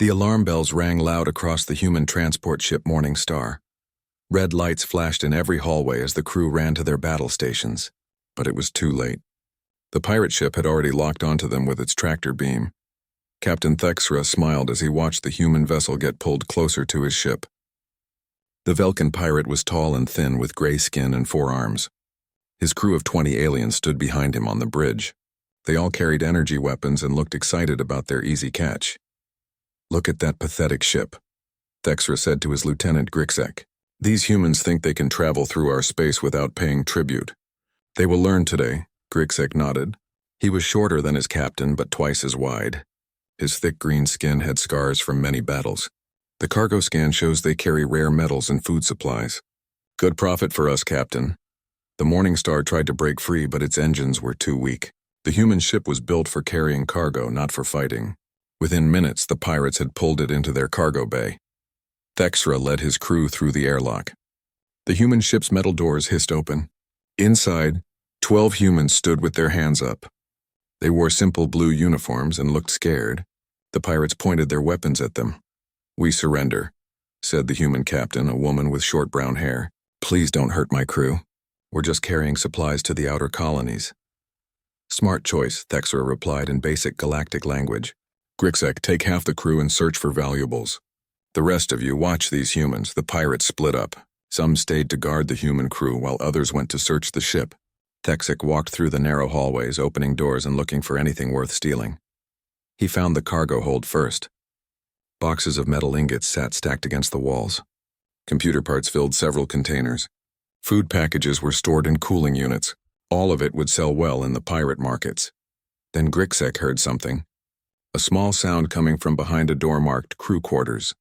The alarm bells rang loud across the human transport ship Morning Star. Red lights flashed in every hallway as the crew ran to their battle stations. But it was too late. The pirate ship had already locked onto them with its tractor beam. Captain Thexra smiled as he watched the human vessel get pulled closer to his ship. The Velkin pirate was tall and thin with gray skin and 4 arms. His crew of 20 aliens stood behind him on the bridge. They all carried energy weapons and looked excited about their easy catch. "Look at that pathetic ship," Thexra said to his lieutenant Grixek. "These humans think they can travel through our space without paying tribute." "They will learn today," Grixek nodded. He was shorter than his captain, but twice as wide. His thick green skin had scars from many battles. The cargo scan shows they carry rare metals and food supplies. "Good profit for us, Captain." The Morning Star tried to break free, but its engines were too weak. The human ship was built for carrying cargo, not for fighting. Within minutes, the pirates had pulled it into their cargo bay. Thexra led his crew through the airlock. The human ship's metal doors hissed open. Inside, 12 humans stood with their hands up. They wore simple blue uniforms and looked scared. The pirates pointed their weapons at them. "We surrender," said the human captain, a woman with short brown hair. "Please don't hurt my crew. We're just carrying supplies to the outer colonies." "Smart choice," Thexra replied in basic galactic language. "Grixek, take half the crew and search for valuables. The rest of you watch these humans." The pirates split up. Some stayed to guard the human crew while others went to search the ship. Thexek walked through the narrow hallways, opening doors and looking for anything worth stealing. He found the cargo hold first. Boxes of metal ingots sat stacked against the walls. Computer parts filled several containers. Food packages were stored in cooling units. All of it would sell well in the pirate markets. Then Grixek heard something. A small sound coming from behind a door marked crew quarters.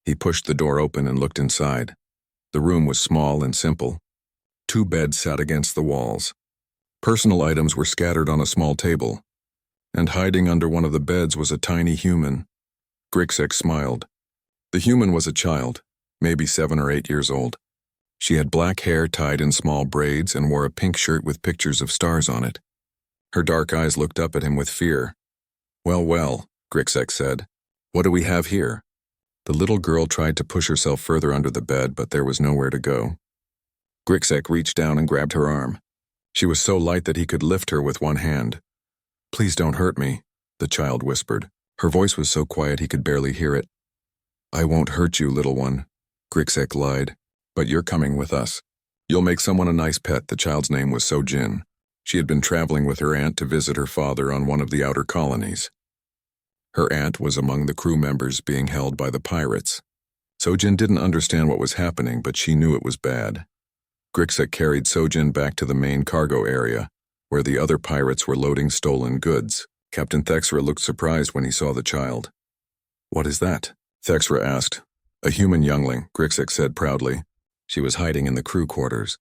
He pushed the door open and looked inside. The room was small and simple. 2 beds sat against the walls. Personal items were scattered on a small table. And hiding under one of the beds was a tiny human. Grixek smiled. The human was a child, maybe 7 or 8 years old. She had black hair tied in small braids and wore a pink shirt with pictures of stars on it. Her dark eyes looked up at him with fear. "Well, well," Grixek said. "What do we have here?" The little girl tried to push herself further under the bed, but there was nowhere to go. Grixek reached down and grabbed her arm. She was so light that he could lift her with one hand. "Please don't hurt me," the child whispered. Her voice was so quiet he could barely hear it. "I won't hurt you, little one," Grixek lied. "But you're coming with us. You'll make someone a nice pet." The child's name was Sojin. She had been traveling with her aunt to visit her father on one of the outer colonies. Her aunt was among the crew members being held by the pirates. Sojin didn't understand what was happening, but she knew it was bad. Grixek carried Sojin back to the main cargo area, where the other pirates were loading stolen goods. Captain Thexra looked surprised when he saw the child. "What is that?" Thexra asked. "A human youngling," Grixek said proudly. She was hiding in the crew quarters.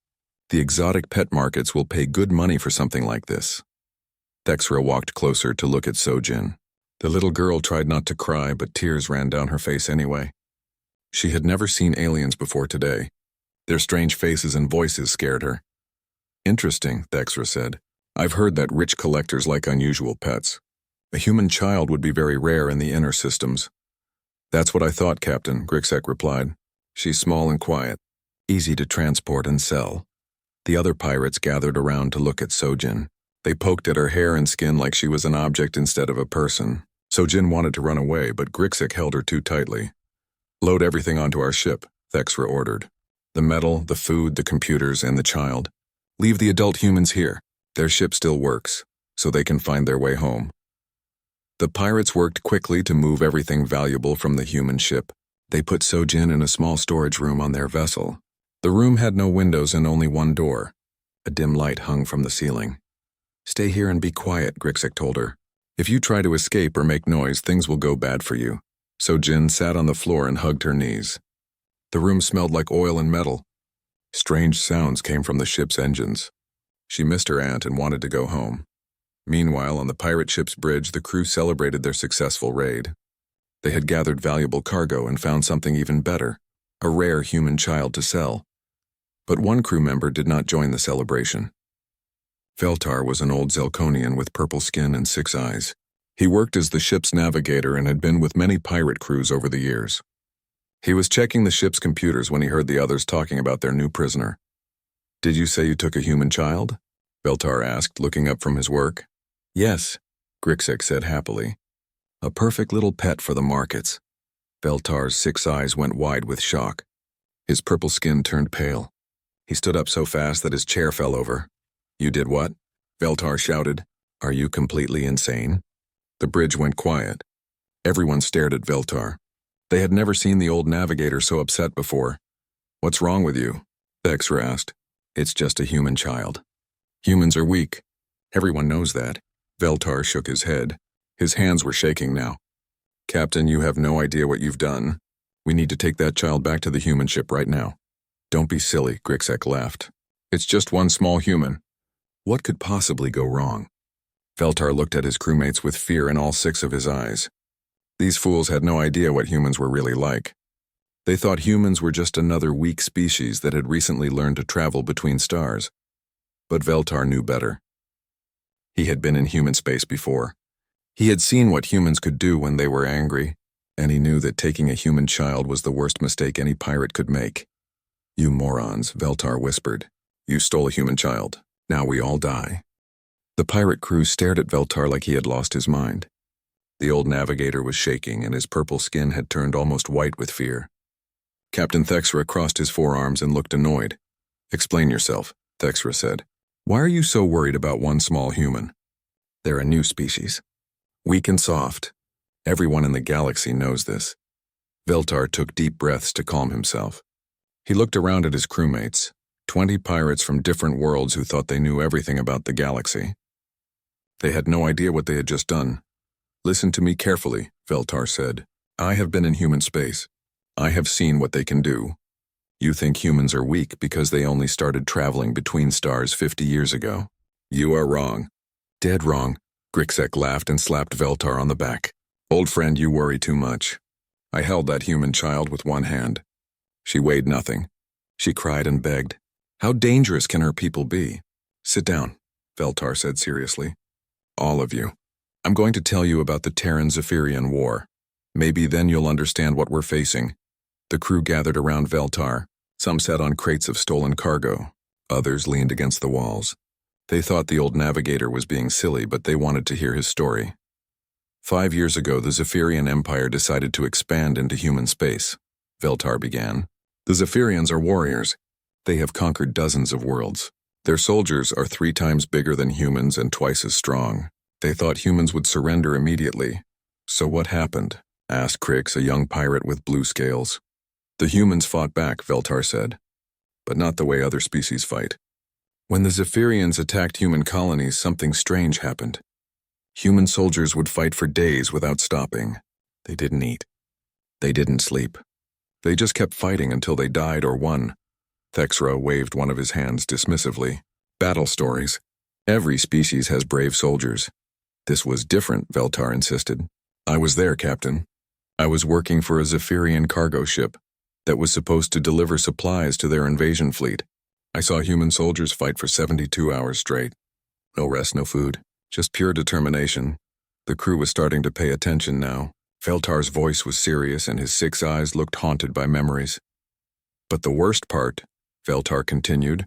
"The exotic pet markets will pay good money for something like this." Thexra walked closer to look at Sojin. The little girl tried not to cry, but tears ran down her face anyway. She had never seen aliens before today. Their strange faces and voices scared her. "Interesting," Thexra said. "I've heard that rich collectors like unusual pets. A human child would be very rare in the inner systems." "That's what I thought, Captain," Grixek replied. "She's small and quiet, easy to transport and sell." The other pirates gathered around to look at Sojin. They poked at her hair and skin like she was an object instead of a person. Sojin wanted to run away, but Grixek held her too tightly. "Load everything onto our ship," Thexra ordered. "The metal, the food, the computers, and the child. Leave the adult humans here. Their ship still works, so they can find their way home." The pirates worked quickly to move everything valuable from the human ship. They put Sojin in a small storage room on their vessel. The room had no windows and only one door. A dim light hung from the ceiling. "Stay here and be quiet," Grixek told her. "If you try to escape or make noise, things will go bad for you." Sojin sat on the floor and hugged her knees. The room smelled like oil and metal. Strange sounds came from the ship's engines. She missed her aunt and wanted to go home. Meanwhile, on the pirate ship's bridge, the crew celebrated their successful raid. They had gathered valuable cargo and found something even better, a rare human child to sell. But one crew member did not join the celebration. Feltar was an old Zelkonian with purple skin and 6 eyes. He worked as the ship's navigator and had been with many pirate crews over the years. He was checking the ship's computers when he heard the others talking about their new prisoner. "Did you say you took a human child?" Veltar asked, looking up from his work. "Yes," Grixek said happily. "A perfect little pet for the markets." Veltar's 6 eyes went wide with shock. His purple skin turned pale. He stood up so fast that his chair fell over. "You did what?" Veltar shouted. "Are you completely insane?" The bridge went quiet. Everyone stared at Veltar. They had never seen the old navigator so upset before. "What's wrong with you?" Thexra asked. "It's just a human child." "Humans are weak. Everyone knows that." Veltar shook his head. His hands were shaking now. "Captain, you have no idea what you've done. We need to take that child back to the human ship right now." "Don't be silly," Grixek laughed. "It's just one small human. What could possibly go wrong?" Veltar looked at his crewmates with fear in all 6 of his eyes. These fools had no idea what humans were really like. They thought humans were just another weak species that had recently learned to travel between stars. But Veltar knew better. He had been in human space before. He had seen what humans could do when they were angry, and he knew that taking a human child was the worst mistake any pirate could make. "You morons," Veltar whispered. "You stole a human child. Now we all die." The pirate crew stared at Veltar like he had lost his mind. The old navigator was shaking, and his purple skin had turned almost white with fear. Captain Thexra crossed his forearms and looked annoyed. "Explain yourself," Thexra said. "Why are you so worried about one small human?" "They're a new species. Weak and soft. Everyone in the galaxy knows this." Veltar took deep breaths to calm himself. He looked around at his crewmates, 20 pirates from different worlds who thought they knew everything about the galaxy. They had no idea what they had just done. "Listen to me carefully," Veltar said. "I have been in human space. I have seen what they can do. You think humans are weak because they only started traveling between stars 50 years ago. You are wrong. Dead wrong." Grixek laughed and slapped Veltar on the back. "Old friend, you worry too much. I held that human child with one hand. She weighed nothing. She cried and begged. How dangerous can her people be?" "Sit down," Veltar said seriously. "All of you. I'm going to tell you about the Terran-Zephyrian War. Maybe then you'll understand what we're facing." The crew gathered around Veltar. Some sat on crates of stolen cargo. Others leaned against the walls. They thought the old navigator was being silly, but they wanted to hear his story. 5 years ago, the Zephyrian Empire decided to expand into human space. Veltar began. "The Zephyrians are warriors. They have conquered dozens of worlds. Their soldiers are 3 times bigger than humans and twice as strong. They thought humans would surrender immediately. So what happened?" asked Crix, a young pirate with blue scales. "The humans fought back," Veltar said. "But not the way other species fight. When the Zephyrians attacked human colonies, something strange happened. Human soldiers would fight for days without stopping. They didn't eat. They didn't sleep. They just kept fighting until they died or won." Thexra waved one of his hands dismissively. "Battle stories. Every species has brave soldiers." "This was different," Veltar insisted. "I was there, Captain. I was working for a Zephyrian cargo ship that was supposed to deliver supplies to their invasion fleet. I saw human soldiers fight for 72 hours straight. No rest, no food, just pure determination." The crew was starting to pay attention now. Veltar's voice was serious and his 6 eyes looked haunted by memories. "But the worst part," Veltar continued,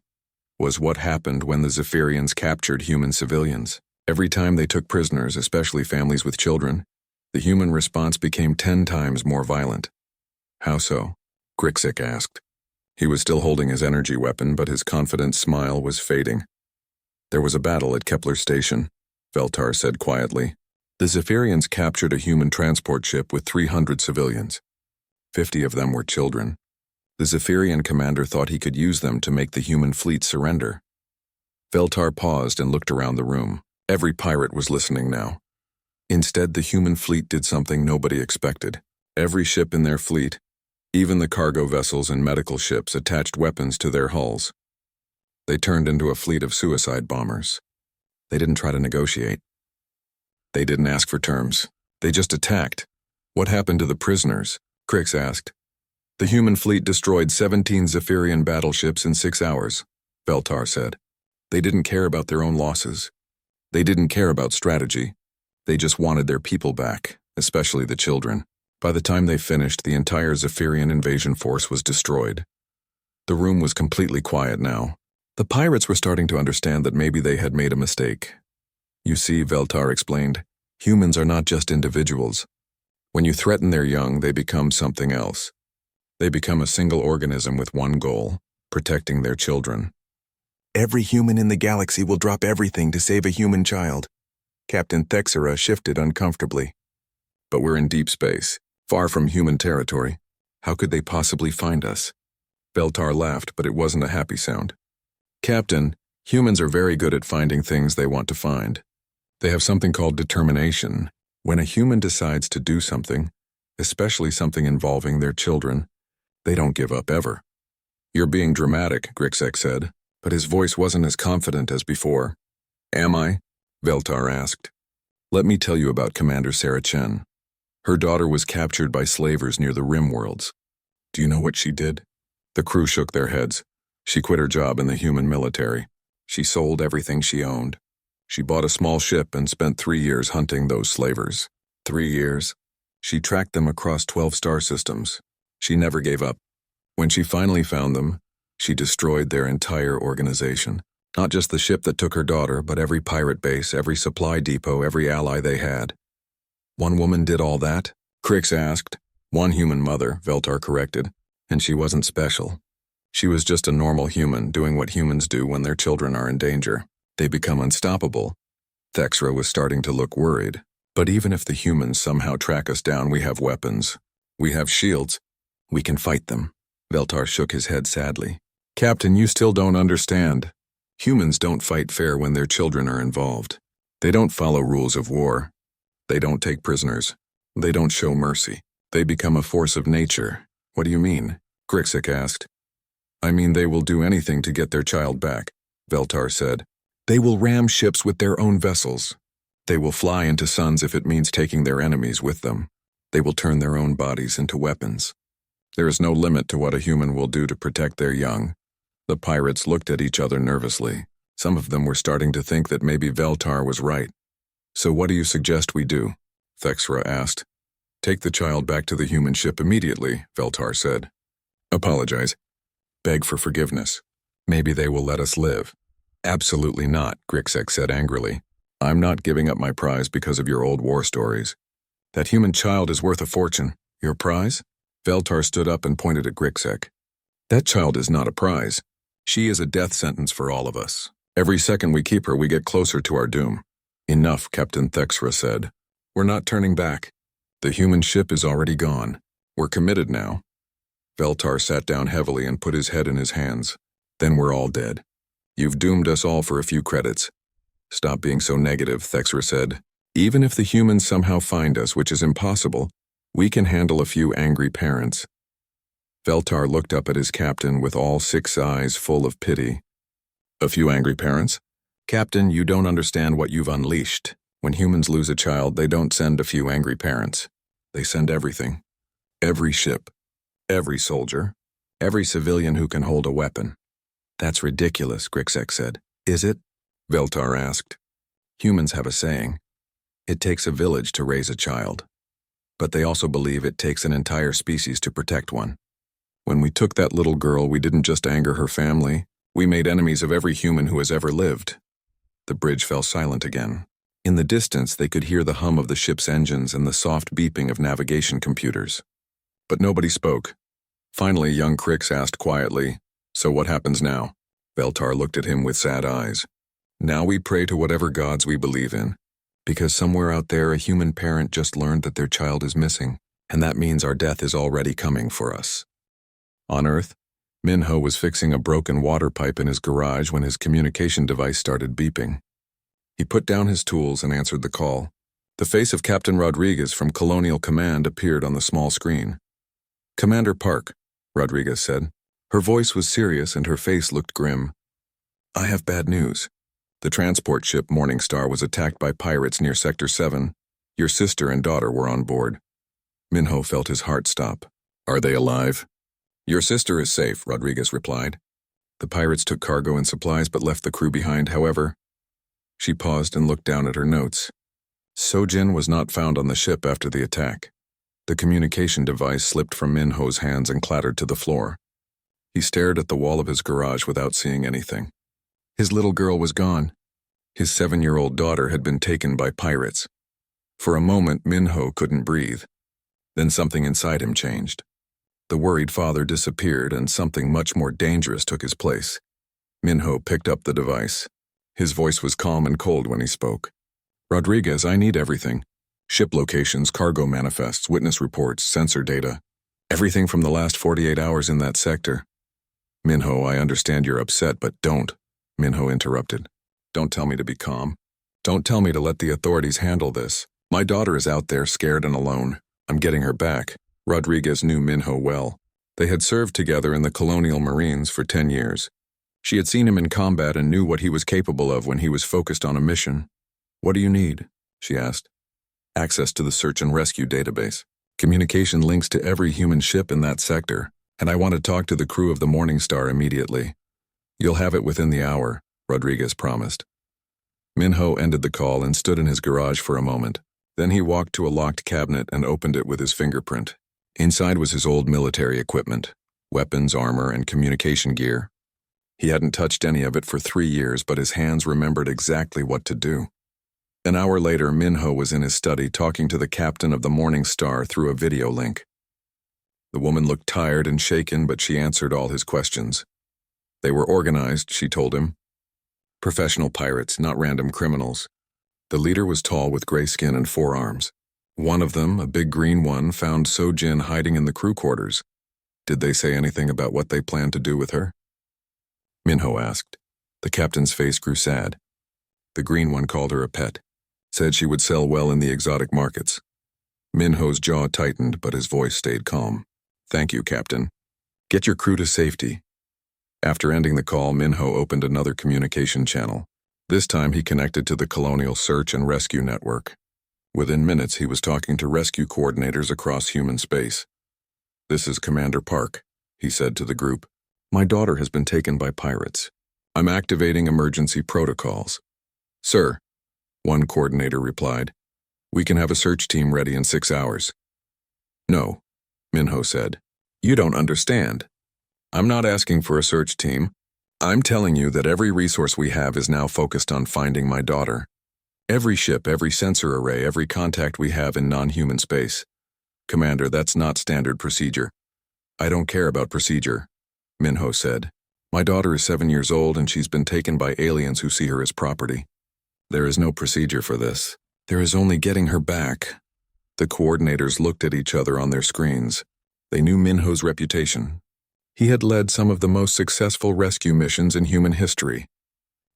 "was what happened when the Zephyrians captured human civilians. Every time they took prisoners, especially families with children, the human response became 10 times more violent." "How so?" Grixek asked. He was still holding his energy weapon, but his confident smile was fading. "There was a battle at Kepler Station," Veltar said quietly. "The Zephyrians captured a human transport ship with 300 civilians. 50 of them were children. The Zephyrian commander thought he could use them to make the human fleet surrender." Veltar paused and looked around the room. Every pirate was listening now. Instead, the human fleet did something nobody expected. Every ship in their fleet, even the cargo vessels and medical ships, attached weapons to their hulls. They turned into a fleet of suicide bombers. They didn't try to negotiate. They didn't ask for terms. They just attacked. "What happened to the prisoners?" Crix asked. "The human fleet destroyed 17 Zephyrian battleships in 6 hours, Veltar said. "They didn't care about their own losses. They didn't care about strategy. They just wanted their people back, especially the children. By the time they finished, the entire Zephyrian invasion force was destroyed. The room was completely quiet now. The pirates were starting to understand that maybe they had made a mistake. You see, Veltar explained, humans are not just individuals. When you threaten their young, they become something else. They become a single organism with one goal, protecting their children. Every human in the galaxy will drop everything to save a human child. Captain Thexera shifted uncomfortably. But we're in deep space, far from human territory. How could they possibly find us? Veltar laughed, but it wasn't a happy sound. Captain, humans are very good at finding things they want to find. They have something called determination. When a human decides to do something, especially something involving their children, they don't give up ever. You're being dramatic, Grixek said, but his voice wasn't as confident as before. Am I? Veltar asked. Let me tell you about Commander Sarah Chen. Her daughter was captured by slavers near the Rim Worlds. Do you know what she did? The crew shook their heads. She quit her job in the human military. She sold everything she owned. She bought a small ship and spent 3 years hunting those slavers. 3 years. She tracked them across 12 star systems. She never gave up. When she finally found them, she destroyed their entire organization. Not just the ship that took her daughter, but every pirate base, every supply depot, every ally they had. One woman did all that? Crix asked. One human mother, Veltar corrected, and she wasn't special. She was just a normal human doing what humans do when their children are in danger. They become unstoppable. Thexera was starting to look worried. But even if the humans somehow track us down, we have weapons. We have shields. We can fight them. Veltar shook his head sadly. Captain, you still don't understand. Humans don't fight fair when their children are involved. They don't follow rules of war. They don't take prisoners. They don't show mercy. They become a force of nature. What do you mean? Grixek asked. I mean they will do anything to get their child back, Veltar said. They will ram ships with their own vessels. They will fly into suns if it means taking their enemies with them. They will turn their own bodies into weapons. There is no limit to what a human will do to protect their young. The pirates looked at each other nervously. Some of them were starting to think that maybe Veltar was right. So what do you suggest we do? Thexera asked. Take the child back to the human ship immediately, Veltar said. Apologize. Beg for forgiveness. Maybe they will let us live. Absolutely not, Grixek said angrily. I'm not giving up my prize because of your old war stories. That human child is worth a fortune. Your prize? Veltar stood up and pointed at Grixek. That child is not a prize. She is a death sentence for all of us. Every second we keep her, we get closer to our doom. Enough, Captain Thexera said. We're not turning back. The human ship is already gone. We're committed now. Veltar sat down heavily and put his head in his hands. Then we're all dead. You've doomed us all for a few credits. Stop being so negative, Thexera said. Even if the humans somehow find us, which is impossible, we can handle a few angry parents. Veltar looked up at his captain with all 6 eyes full of pity. A few angry parents? Captain, you don't understand what you've unleashed. When humans lose a child, they don't send a few angry parents. They send everything. Every ship. Every soldier. Every civilian who can hold a weapon. That's ridiculous, Grixek said. Is it? Veltar asked. Humans have a saying. It takes a village to raise a child. But they also believe it takes an entire species to protect one. When we took that little girl, we didn't just anger her family. We made enemies of every human who has ever lived. The bridge fell silent again. In the distance, they could hear the hum of the ship's engines and the soft beeping of navigation computers. But nobody spoke. Finally, young Crix asked quietly, So what happens now? Veltar looked at him with sad eyes. Now we pray to whatever gods we believe in. Because somewhere out there, a human parent just learned that their child is missing, and that means our death is already coming for us. On Earth, Minho was fixing a broken water pipe in his garage when his communication device started beeping. He put down his tools and answered the call. The face of Captain Rodriguez from Colonial Command appeared on the small screen. Commander Park, Rodriguez said. Her voice was serious and her face looked grim. I have bad news. The transport ship Morning Star was attacked by pirates near Sector 7. Your sister and daughter were on board. Minho felt his heart stop. Are they alive? Your sister is safe, Rodriguez replied. The pirates took cargo and supplies but left the crew behind, however. She paused and looked down at her notes. Sojin was not found on the ship after the attack. The communication device slipped from Minho's hands and clattered to the floor. He stared at the wall of his garage without seeing anything. His little girl was gone. His 7-year-old daughter had been taken by pirates. For a moment, Minho couldn't breathe. Then something inside him changed. The worried father disappeared and something much more dangerous took his place. Minho picked up the device. His voice was calm and cold when he spoke. "Rodriguez, I need everything. Ship locations, cargo manifests, witness reports, sensor data. Everything from the last 48 hours in that sector." "Minho, I understand you're upset, but don't," Minho interrupted. "Don't tell me to be calm. Don't tell me to let the authorities handle this. My daughter is out there scared and alone. I'm getting her back." Rodriguez knew Minho well. They had served together in the Colonial Marines for 10 years. She had seen him in combat and knew what he was capable of when he was focused on a mission. "What do you need?" she asked. "Access to the search and rescue database. Communication links to every human ship in that sector, and I want to talk to the crew of the Morning Star immediately." "You'll have it within the hour," Rodriguez promised. Minho ended the call and stood in his garage for a moment. Then he walked to a locked cabinet and opened it with his fingerprint. Inside was his old military equipment, weapons, armor, and communication gear. He hadn't touched any of it for 3 years, but his hands remembered exactly what to do. An hour later, Minho was in his study talking to the captain of the Morning Star through a video link. The woman looked tired and shaken, but she answered all his questions. They were organized, she told him. Professional pirates, not random criminals. The leader was tall with gray skin and 4 arms. One of them, a big green one, found Sojin hiding in the crew quarters. Did they say anything about what they planned to do with her? Minho asked. The captain's face grew sad. The green one called her a pet. Said she would sell well in the exotic markets. Minho's jaw tightened, but his voice stayed calm. "Thank you, Captain. Get your crew to safety." After ending the call, Minho opened another communication channel. This time he connected to the Colonial Search and Rescue Network. Within minutes, he was talking to rescue coordinators across human space. "This is Commander Park," he said to the group. "My daughter has been taken by pirates. I'm activating emergency protocols." "Sir," one coordinator replied, "we can have a search team ready in 6 hours." "No," Minho said. "You don't understand. I'm not asking for a search team. I'm telling you that every resource we have is now focused on finding my daughter. Every ship, every sensor array, every contact we have in non-human space. Commander, that's not standard procedure." "I don't care about procedure," Minho said. "My daughter is 7 years old and she's been taken by aliens who see her as property. There is no procedure for this. There is only getting her back." The coordinators looked at each other on their screens. They knew Minho's reputation. He had led some of the most successful rescue missions in human history.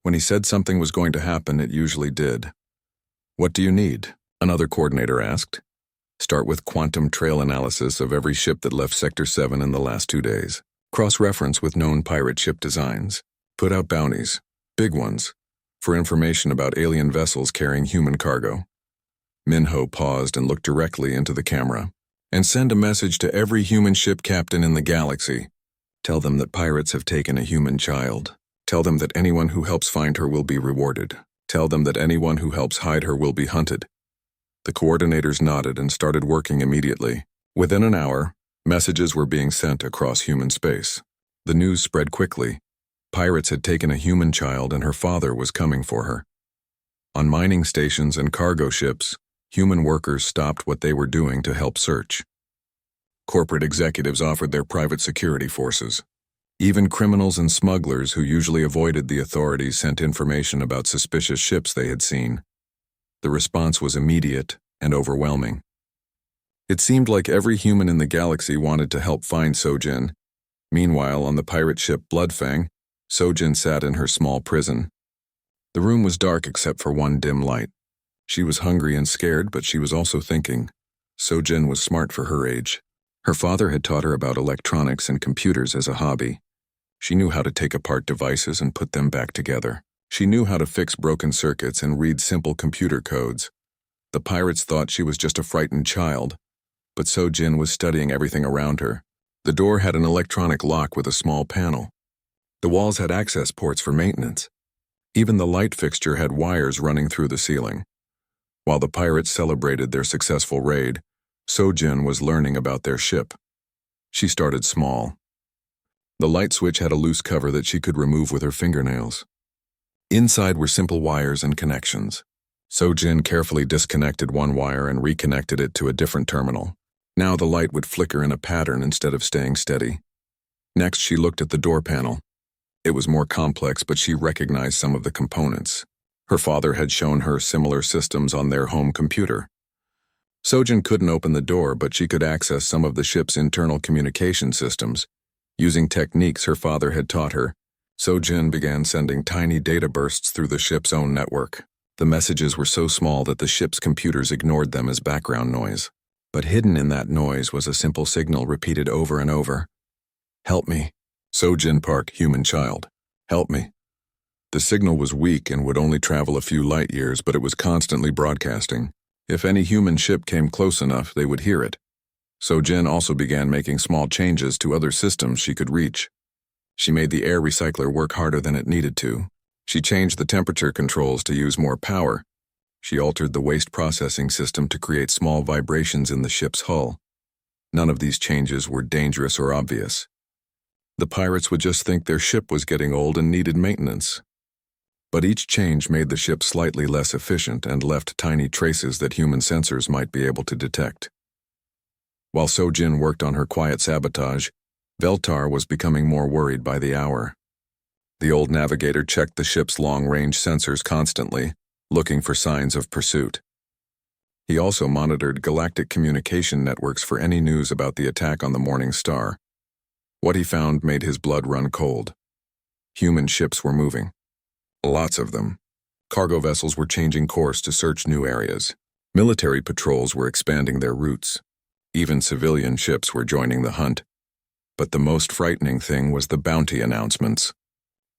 When he said something was going to happen, it usually did. "What do you need?" another coordinator asked. "Start with quantum trail analysis of every ship that left Sector 7 in the last 2 days. Cross-reference with known pirate ship designs. Put out bounties, big ones, for information about alien vessels carrying human cargo." Minho paused and looked directly into the camera. "And send a message to every human ship captain in the galaxy. Tell them that pirates have taken a human child. Tell them that anyone who helps find her will be rewarded. Tell them that anyone who helps hide her will be hunted." The coordinators nodded and started working immediately. Within an hour, messages were being sent across human space. The news spread quickly. Pirates had taken a human child and her father was coming for her. On mining stations and cargo ships, human workers stopped what they were doing to help search. Corporate executives offered their private security forces. Even criminals and smugglers who usually avoided the authorities sent information about suspicious ships they had seen. The response was immediate and overwhelming. It seemed like every human in the galaxy wanted to help find Sojin. Meanwhile, on the pirate ship Bloodfang, Sojin sat in her small prison. The room was dark except for one dim light. She was hungry and scared, but she was also thinking. Sojin was smart for her age. Her father had taught her about electronics and computers as a hobby. She knew how to take apart devices and put them back together. She knew how to fix broken circuits and read simple computer codes. The pirates thought she was just a frightened child, but Sojin was studying everything around her. The door had an electronic lock with a small panel. The walls had access ports for maintenance. Even the light fixture had wires running through the ceiling. While the pirates celebrated their successful raid, Sojin was learning about their ship. She started small. The light switch had a loose cover that she could remove with her fingernails. Inside were simple wires and connections. Sojin carefully disconnected one wire and reconnected it to a different terminal. Now the light would flicker in a pattern instead of staying steady. Next, she looked at the door panel. It was more complex, but she recognized some of the components. Her father had shown her similar systems on their home computer. Sojin couldn't open the door, but she could access some of the ship's internal communication systems. Using techniques her father had taught her, Sojin began sending tiny data bursts through the ship's own network. The messages were so small that the ship's computers ignored them as background noise. But hidden in that noise was a simple signal repeated over and over. "Help me. Sojin Park, human child. Help me." The signal was weak and would only travel a few light years, but it was constantly broadcasting. If any human ship came close enough, they would hear it. Sojin also began making small changes to other systems she could reach. She made the air recycler work harder than it needed to. She changed the temperature controls to use more power. She altered the waste processing system to create small vibrations in the ship's hull. None of these changes were dangerous or obvious. The pirates would just think their ship was getting old and needed maintenance. But each change made the ship slightly less efficient and left tiny traces that human sensors might be able to detect. While Sojin worked on her quiet sabotage, Veltar was becoming more worried by the hour. The old navigator checked the ship's long-range sensors constantly, looking for signs of pursuit. He also monitored galactic communication networks for any news about the attack on the Morning Star. What he found made his blood run cold. Human ships were moving. Lots of them. Cargo vessels were changing course to search new areas. Military patrols were expanding their routes. Even civilian ships were joining the hunt. But the most frightening thing was the bounty announcements.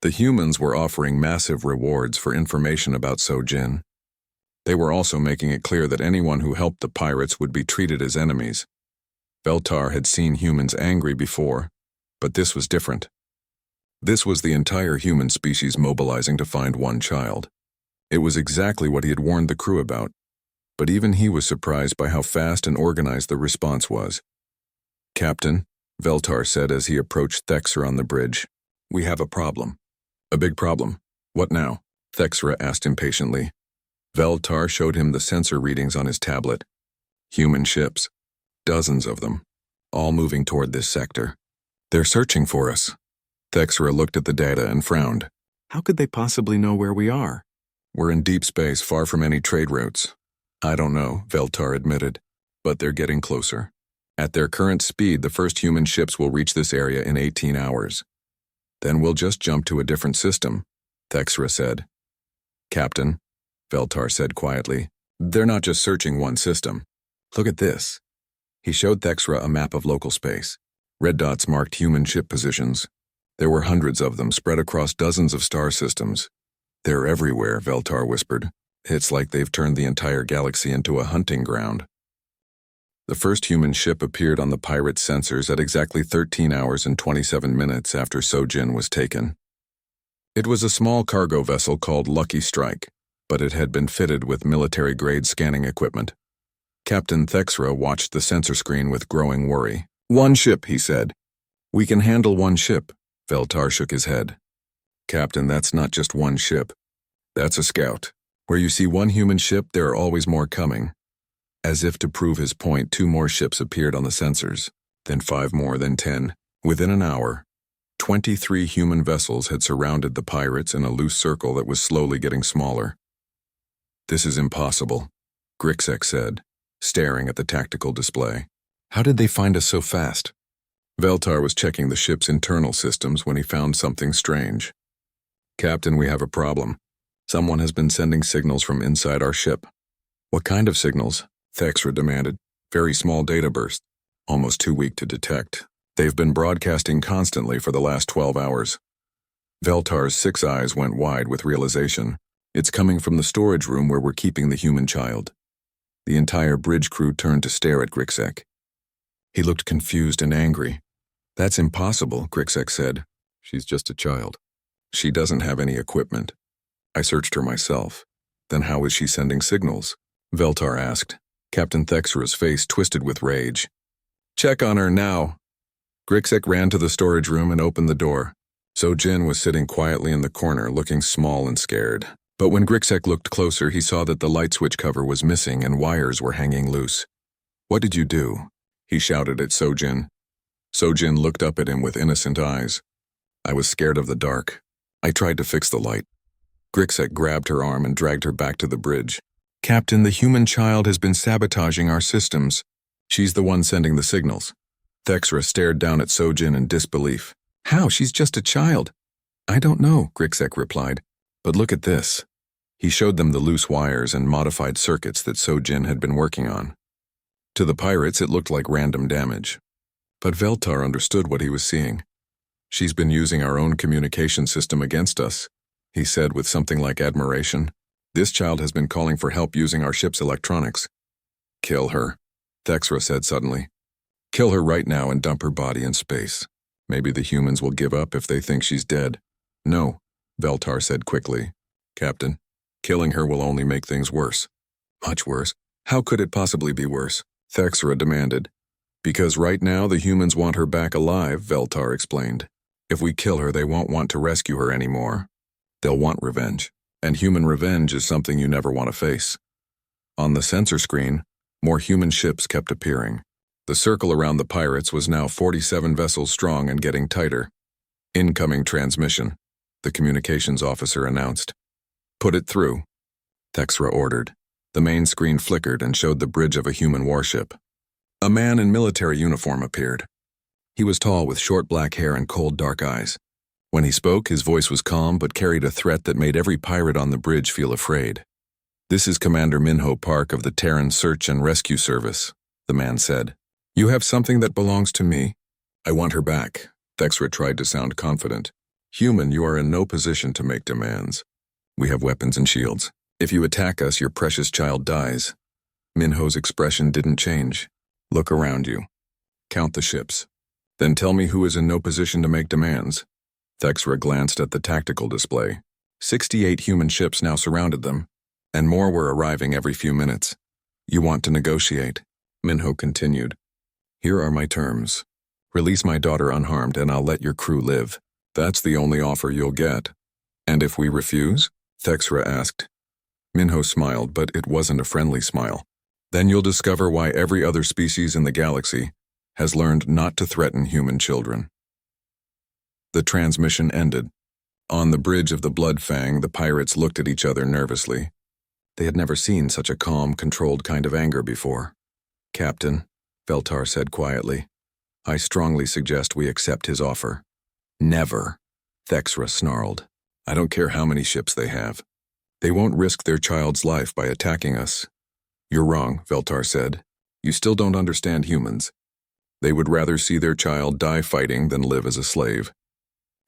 The humans were offering massive rewards for information about Sojin. They were also making it clear that anyone who helped the pirates would be treated as enemies. Veltar had seen humans angry before, but this was different. This was the entire human species mobilizing to find one child. It was exactly what he had warned the crew about, but even he was surprised by how fast and organized the response was. "Captain," Veltar said as he approached Thexra on the bridge, "we have a problem." "A big problem. What now?" Thexra asked impatiently. Veltar showed him the sensor readings on his tablet. Human ships. Dozens of them. All moving toward this sector. "They're searching for us." Thexra looked at the data and frowned. "How could they possibly know where we are? We're in deep space, far from any trade routes." "I don't know," Veltar admitted, "but they're getting closer. At their current speed, the first human ships will reach this area in 18 hours. Then we'll just jump to a different system," Thexra said. "Captain," Veltar said quietly, "they're not just searching one system. Look at this." He showed Thexra a map of local space. Red dots marked human ship positions. There were hundreds of them spread across dozens of star systems. "They're everywhere," Veltar whispered. "It's like they've turned the entire galaxy into a hunting ground." The first human ship appeared on the pirates' sensors at exactly 13 hours and 27 minutes after Sojin was taken. It was a small cargo vessel called Lucky Strike, but it had been fitted with military-grade scanning equipment. Captain Thexra watched the sensor screen with growing worry. "One ship," he said. "We can handle one ship." Veltar shook his head. "Captain, that's not just one ship. That's a scout. Where you see one human ship, there are always more coming." As if to prove his point, 2 more ships appeared on the sensors, then 5 more, then 10. Within an hour, 23 human vessels had surrounded the pirates in a loose circle that was slowly getting smaller. "This is impossible," Grixek said, staring at the tactical display. "How did they find us so fast?" Veltar was checking the ship's internal systems when he found something strange. "Captain, we have a problem. Someone has been sending signals from inside our ship." "What kind of signals?" Thexra demanded. "Very small data bursts, almost too weak to detect. They've been broadcasting constantly for the last 12 hours. Veltar's 6 eyes went wide with realization. "It's coming from the storage room where we're keeping the human child." The entire bridge crew turned to stare at Grixek. He looked confused and angry. "That's impossible," Grixek said. "She's just a child. She doesn't have any equipment. I searched her myself. Then how is she sending signals?" Veltar asked. Captain Thexra's face twisted with rage. Check on her now. Grixek ran to the storage room and opened the door. Sojin was sitting quietly in the corner, looking small and scared. But when Grixek looked closer, he saw that the light switch cover was missing and wires were hanging loose. What did you do? He shouted at Sojin. Sojin looked up at him with innocent eyes. I was scared of the dark. I tried to fix the light. Grixek grabbed her arm and dragged her back to the bridge. Captain, the human child has been sabotaging our systems. She's the one sending the signals. Thexra stared down at Sojin in disbelief. How? She's just a child. I don't know, Grixek replied. But look at this. He showed them the loose wires and modified circuits that Sojin had been working on. To the pirates, it looked like random damage. But Veltar understood what he was seeing. She's been using our own communication system against us, he said with something like admiration. This child has been calling for help using our ship's electronics. Kill her, Thexra said suddenly. Kill her right now and dump her body in space. Maybe the humans will give up if they think she's dead. No, Veltar said quickly. Captain, killing her will only make things worse. Much worse. How could it possibly be worse? Thexra demanded. Because right now the humans want her back alive, Veltar explained. If we kill her, they won't want to rescue her anymore. They'll want revenge. And human revenge is something you never want to face. On the sensor screen, more human ships kept appearing. The circle around the pirates was now 47 vessels strong and getting tighter. Incoming transmission, the communications officer announced. Put it through, Thexra ordered. The main screen flickered and showed the bridge of a human warship. A man in military uniform appeared. He was tall with short black hair and cold dark eyes. When he spoke, his voice was calm but carried a threat that made every pirate on the bridge feel afraid. This is Commander Minho Park of the Terran Search and Rescue Service, the man said. You have something that belongs to me. I want her back. Thexra tried to sound confident. Human, you are in no position to make demands. We have weapons and shields. If you attack us, your precious child dies. Minho's expression didn't change. Look around you. Count the ships. Then tell me who is in no position to make demands. Thexra glanced at the tactical display. 68 human ships now surrounded them, and more were arriving every few minutes. You want to negotiate, Minho continued. Here are my terms. Release my daughter unharmed and I'll let your crew live. That's the only offer you'll get. And if we refuse? Thexra asked. Minho smiled, but it wasn't a friendly smile. Then you'll discover why every other species in the galaxy has learned not to threaten human children. The transmission ended. On the bridge of the Blood Fang, the pirates looked at each other nervously. They had never seen such a calm, controlled kind of anger before. Captain, Veltar said quietly, I strongly suggest we accept his offer. Never, Thexra snarled. I don't care how many ships they have. They won't risk their child's life by attacking us. You're wrong, Veltar said. You still don't understand humans. They would rather see their child die fighting than live as a slave.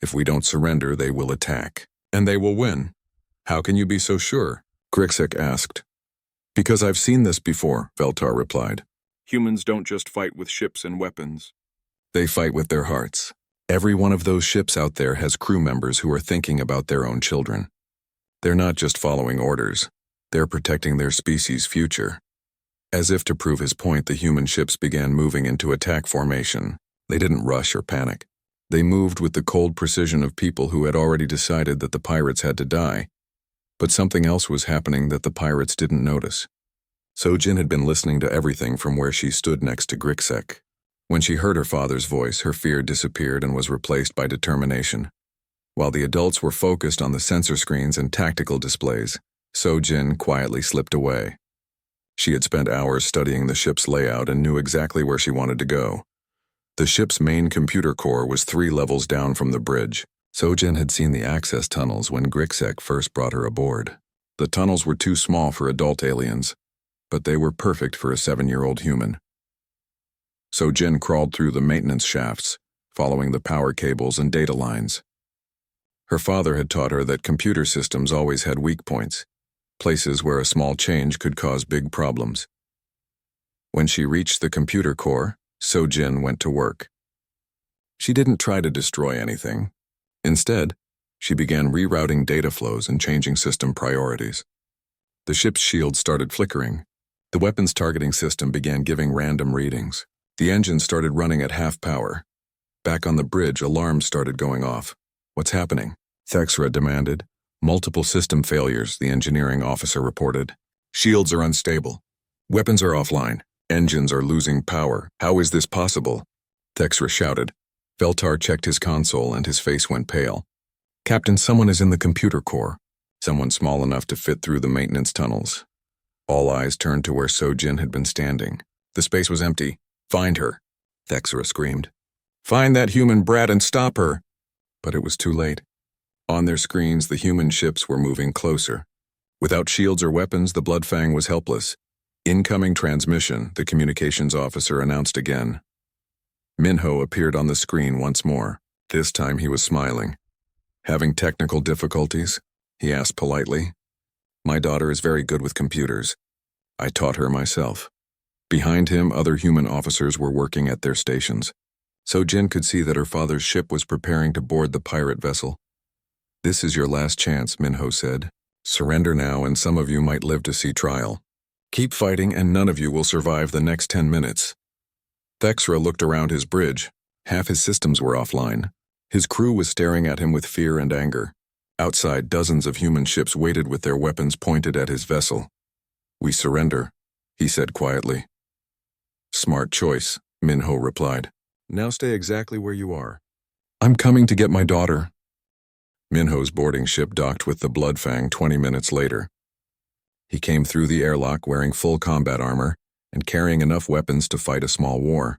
If we don't surrender, they will attack. And they will win. How can you be so sure? Grixek asked. Because I've seen this before, Veltar replied. Humans don't just fight with ships and weapons. They fight with their hearts. Every one of those ships out there has crew members who are thinking about their own children. They're not just following orders. They're protecting their species' future. As if to prove his point, the human ships began moving into attack formation. They didn't rush or panic. They moved with the cold precision of people who had already decided that the pirates had to die. But something else was happening that the pirates didn't notice. Sojin had been listening to everything from where she stood next to Grixek. When she heard her father's voice, her fear disappeared and was replaced by determination. While the adults were focused on the sensor screens and tactical displays, Sojin quietly slipped away. She had spent hours studying the ship's layout and knew exactly where she wanted to go. The ship's main computer core was 3 levels down from the bridge. Sojin had seen the access tunnels when Grixek first brought her aboard. The tunnels were too small for adult aliens, but they were perfect for a 7-year-old human. Sojin crawled through the maintenance shafts, following the power cables and data lines. Her father had taught her that computer systems always had weak points, places where a small change could cause big problems. When she reached the computer core, Sojin went to work. She didn't try to destroy anything. Instead, she began rerouting data flows and changing system priorities. The ship's shields started flickering, The weapons targeting system began giving random readings. The engine started running at half power. Back on the bridge, alarms started going off. "What's happening?" Thexra demanded. "Multiple system failures," the engineering officer reported. "Shields are unstable. Weapons are offline. Engines are losing power. How is this possible?" Thexra shouted. Veltar checked his console and his face went pale. "Captain, someone is in the computer core. Someone small enough to fit through the maintenance tunnels." All eyes turned to where Sojin had been standing. The space was empty. "Find her," Thexra screamed. "Find that human brat and stop her." But it was too late. On their screens, the human ships were moving closer. Without shields or weapons, the Bloodfang was helpless. "Incoming transmission," the communications officer announced again. Minho appeared on the screen once more. This time he was smiling. "Having technical difficulties?" he asked politely. "My daughter is very good with computers. I taught her myself." Behind him, other human officers were working at their stations. Sojin could see that her father's ship was preparing to board the pirate vessel. "This is your last chance," Minho said. "Surrender now and some of you might live to see trial. Keep fighting and none of you will survive the next 10 minutes. Thexra looked around his bridge. Half his systems were offline. His crew was staring at him with fear and anger. Outside, dozens of human ships waited with their weapons pointed at his vessel. "We surrender," he said quietly. "Smart choice," Minho replied. "Now stay exactly where you are." "I'm coming to get my daughter." Minho's boarding ship docked with the Bloodfang 20 minutes later. He came through the airlock wearing full combat armor and carrying enough weapons to fight a small war.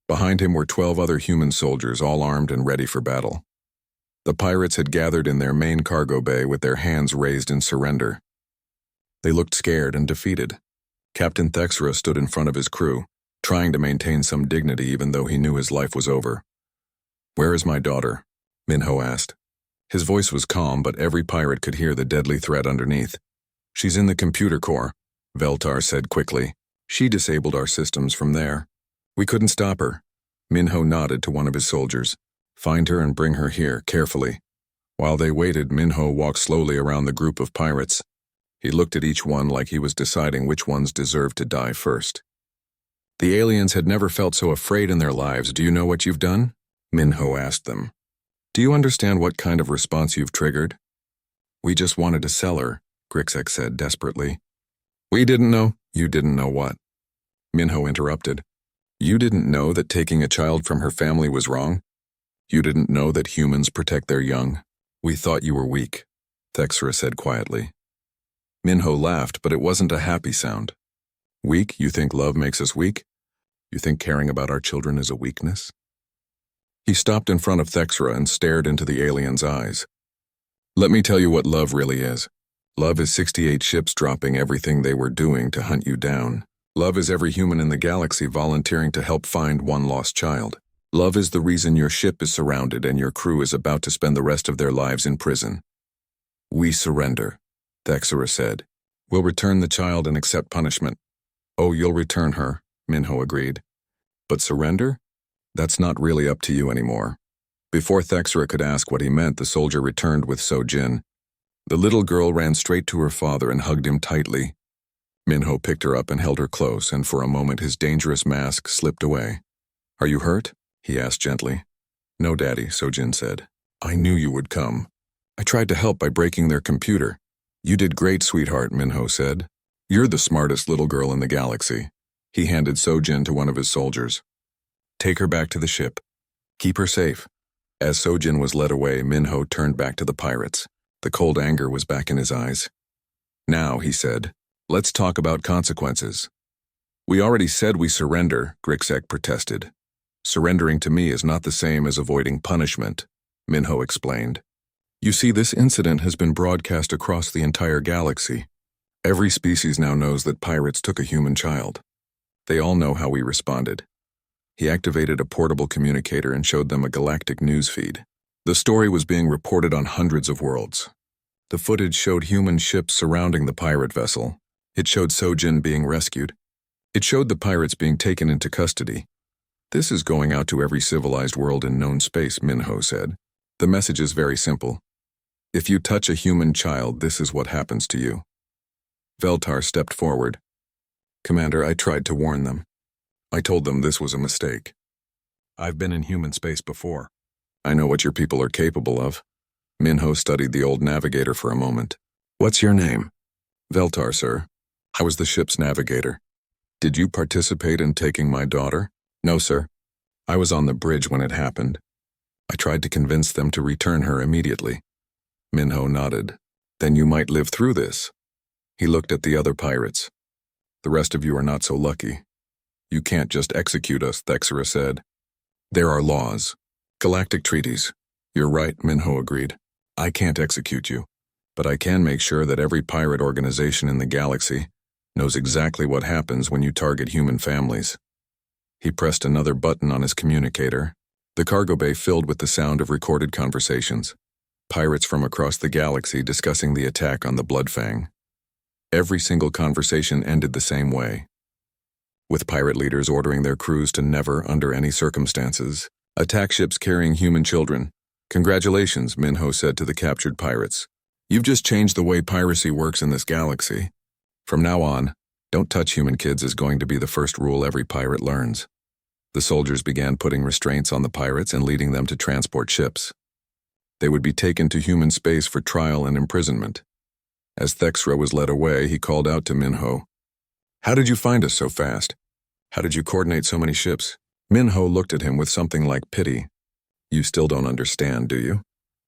Behind him were 12 other human soldiers, all armed and ready for battle. The pirates had gathered in their main cargo bay with their hands raised in surrender. They looked scared and defeated. Captain Thexra stood in front of his crew, trying to maintain some dignity even though he knew his life was over. "Where is my daughter?" Minho asked. His voice was calm, but every pirate could hear the deadly threat underneath. "She's in the computer core," Veltar said quickly. "She disabled our systems from there. We couldn't stop her." Minho nodded to one of his soldiers. "Find her and bring her here, carefully." While they waited, Minho walked slowly around the group of pirates. He looked at each one like he was deciding which ones deserved to die first. The aliens had never felt so afraid in their lives. "Do you know what you've done?" Minho asked them. "Do you understand what kind of response you've triggered?" "We just wanted to sell her," Grixek said desperately. "We didn't know." "You didn't know what?" Minho interrupted. "You didn't know that taking a child from her family was wrong? You didn't know that humans protect their young? We thought you were weak," Thexra said quietly. Minho laughed, but it wasn't a happy sound. "Weak? You think love makes us weak? You think caring about our children is a weakness?" He stopped in front of Thexra and stared into the alien's eyes. "Let me tell you what love really is. Love is 68 ships dropping everything they were doing to hunt you down. Love is every human in the galaxy volunteering to help find one lost child. Love is the reason your ship is surrounded and your crew is about to spend the rest of their lives in prison." "We surrender," Thexra said. "We'll return the child and accept punishment." "Oh, you'll return her," Minho agreed. "But surrender? That's not really up to you anymore." Before Thexra could ask what he meant, the soldier returned with Sojin. The little girl ran straight to her father and hugged him tightly. Minho picked her up and held her close, and for a moment his dangerous mask slipped away. "Are you hurt?" he asked gently. "No, Daddy," Sojin said. "I knew you would come. I tried to help by breaking their computer." "You did great, sweetheart," Minho said. "You're the smartest little girl in the galaxy." He handed Sojin to one of his soldiers. "Take her back to the ship. Keep her safe." As Sojin was led away, Minho turned back to the pirates. The cold anger was back in his eyes. "Now," he said, "let's talk about consequences." "We already said we surrender," Grixek protested. "Surrendering to me is not the same as avoiding punishment," Minho explained. "You see, this incident has been broadcast across the entire galaxy. Every species now knows that pirates took a human child. They all know how we responded." He activated a portable communicator and showed them a galactic news feed. The story was being reported on hundreds of worlds. The footage showed human ships surrounding the pirate vessel. It showed Sojin being rescued. It showed the pirates being taken into custody. "This is going out to every civilized world in known space," Minho said. "The message is very simple. If you touch a human child, this is what happens to you." Veltar stepped forward. Commander, I tried to warn them. I told them this was a mistake. I've been in human space before. I know what your people are capable of. Minho studied the old navigator for a moment. What's your name? Veltar, sir. I was the ship's navigator. Did you participate in taking my daughter? No, sir. I was on the bridge when it happened. I tried to convince them to return her immediately. Minho nodded. Then you might live through this. He looked at the other pirates. The rest of you are not so lucky. You can't just execute us, Thexera said. There are laws. Galactic treaties. You're right, Minho agreed. I can't execute you, but I can make sure that every pirate organization in the galaxy knows exactly what happens when you target human families. He pressed another button on his communicator. The cargo bay filled with the sound of recorded conversations. Pirates from across the galaxy discussing the attack on the Bloodfang. Every single conversation ended the same way, with pirate leaders ordering their crews to never, under any circumstances, attack ships carrying human children. Congratulations, Minho said to the captured pirates. You've just changed the way piracy works in this galaxy. From now on, don't touch human kids is going to be the first rule every pirate learns. The soldiers began putting restraints on the pirates and leading them to transport ships. They would be taken to human space for trial and imprisonment. As Thexera was led away, he called out to Minho. How did you find us so fast? How did you coordinate so many ships? Minho looked at him with something like pity. You still don't understand, do you?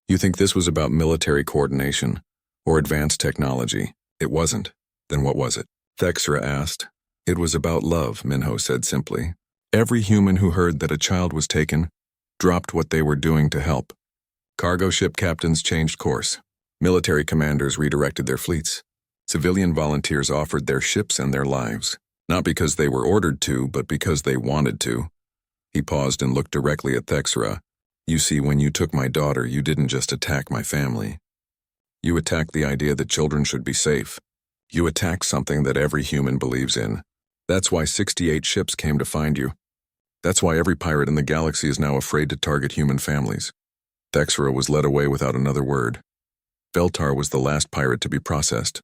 You think this was about military coordination or advanced technology. It wasn't. Then what was it? Thexera asked. It was about love, Minho said simply. Every human who heard that a child was taken dropped what they were doing to help. Cargo ship captains changed course. Military commanders redirected their fleets. Civilian volunteers offered their ships and their lives, not because they were ordered to, but because they wanted to. He paused and looked directly at Thexera. You see, when you took my daughter, you didn't just attack my family. You attacked the idea that children should be safe. You attacked something that every human believes in. That's why 68 ships came to find you. That's why every pirate in the galaxy is now afraid to target human families. Thexera was led away without another word. Veltar was the last pirate to be processed.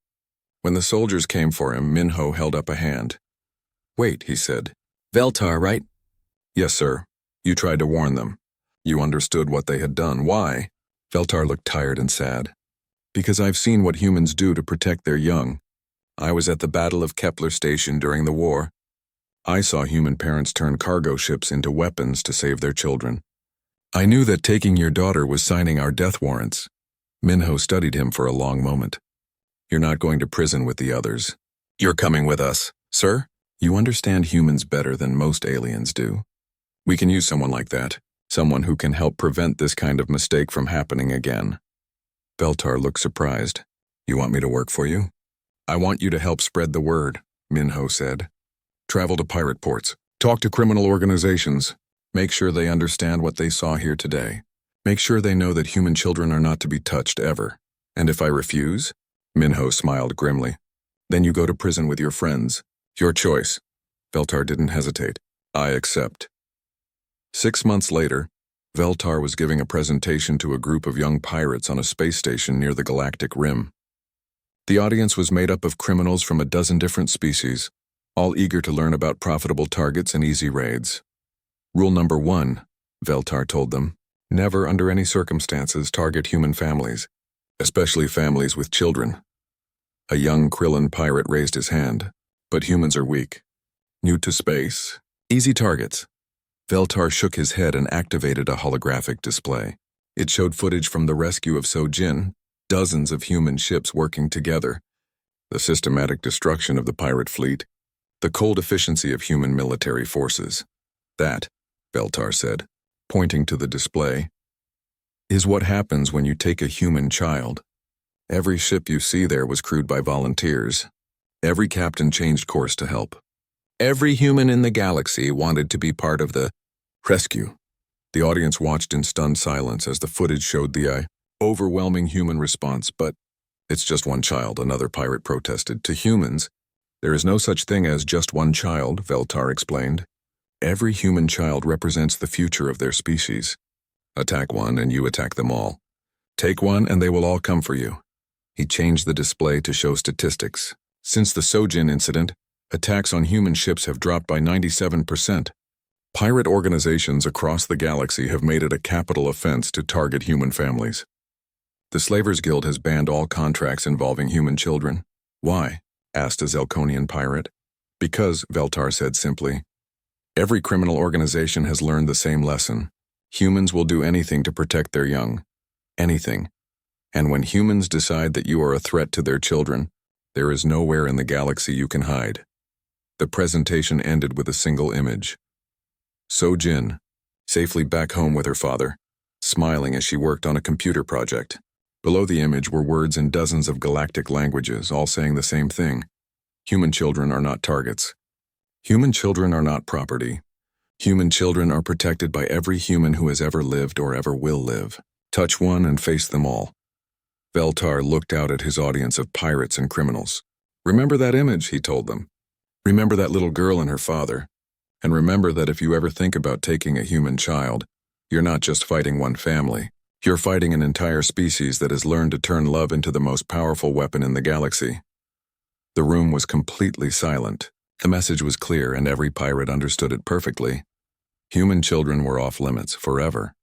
When the soldiers came for him, Minho held up a hand. Wait, he said. Veltar, right? Yes, sir. You tried to warn them. You understood what they had done. Why? Veltar looked tired and sad. Because I've seen what humans do to protect their young. I was at the Battle of Kepler Station during the war. I saw human parents turn cargo ships into weapons to save their children. I knew that taking your daughter was signing our death warrants. Minho studied him for a long moment. You're not going to prison with the others. You're coming with us, sir? You understand humans better than most aliens do. We can use someone like that, someone who can help prevent this kind of mistake from happening again. Veltar looked surprised. You want me to work for you? I want you to help spread the word, Minho said. Travel to pirate ports. Talk to criminal organizations. Make sure they understand what they saw here today. Make sure they know that human children are not to be touched ever. And if I refuse? Minho smiled grimly. Then you go to prison with your friends. Your choice. Veltar didn't hesitate. I accept. 6 months later, Veltar was giving a presentation to a group of young pirates on a space station near the galactic rim. The audience was made up of criminals from a dozen different species, all eager to learn about profitable targets and easy raids. Rule number 1, Veltar told them, never under any circumstances target human families, especially families with children. A young Krillin pirate raised his hand, but humans are weak. New to space, easy targets. Veltar shook his head and activated a holographic display. It showed footage from the rescue of Sojin, dozens of human ships working together, the systematic destruction of the pirate fleet, the cold efficiency of human military forces. That, Veltar said, pointing to the display, is what happens when you take a human child. Every ship you see there was crewed by volunteers. Every captain changed course to help. Every human in the galaxy wanted to be part of the rescue. The audience watched in stunned silence as the footage showed the overwhelming human response. But it's just one child, another pirate protested. To humans, there is no such thing as just one child, Veltar explained. Every human child represents the future of their species. Attack one and you attack them all. Take one and they will all come for you. He changed the display to show statistics. Since the Sojin incident, Attacks on human ships have dropped by 97%. Pirate organizations across the galaxy have made it a capital offense to target human families. The Slavers Guild has banned all contracts involving human children. Why? Asked a Zelkonian pirate. Because, Veltar said simply. Every criminal organization has learned the same lesson. Humans will do anything to protect their young. Anything. And when humans decide that you are a threat to their children, there is nowhere in the galaxy you can hide. The presentation ended with a single image. So-Jin, safely back home with her father, smiling as she worked on a computer project. Below the image were words in dozens of galactic languages, all saying the same thing. Human children are not targets. Human children are not property. Human children are protected by every human who has ever lived or ever will live. Touch one and face them all. Veltar looked out at his audience of pirates and criminals. Remember that image, he told them. Remember that little girl and her father. And remember that if you ever think about taking a human child, you're not just fighting one family. You're fighting an entire species that has learned to turn love into the most powerful weapon in the galaxy. The room was completely silent. The message was clear and every pirate understood it perfectly. Human children were off limits forever.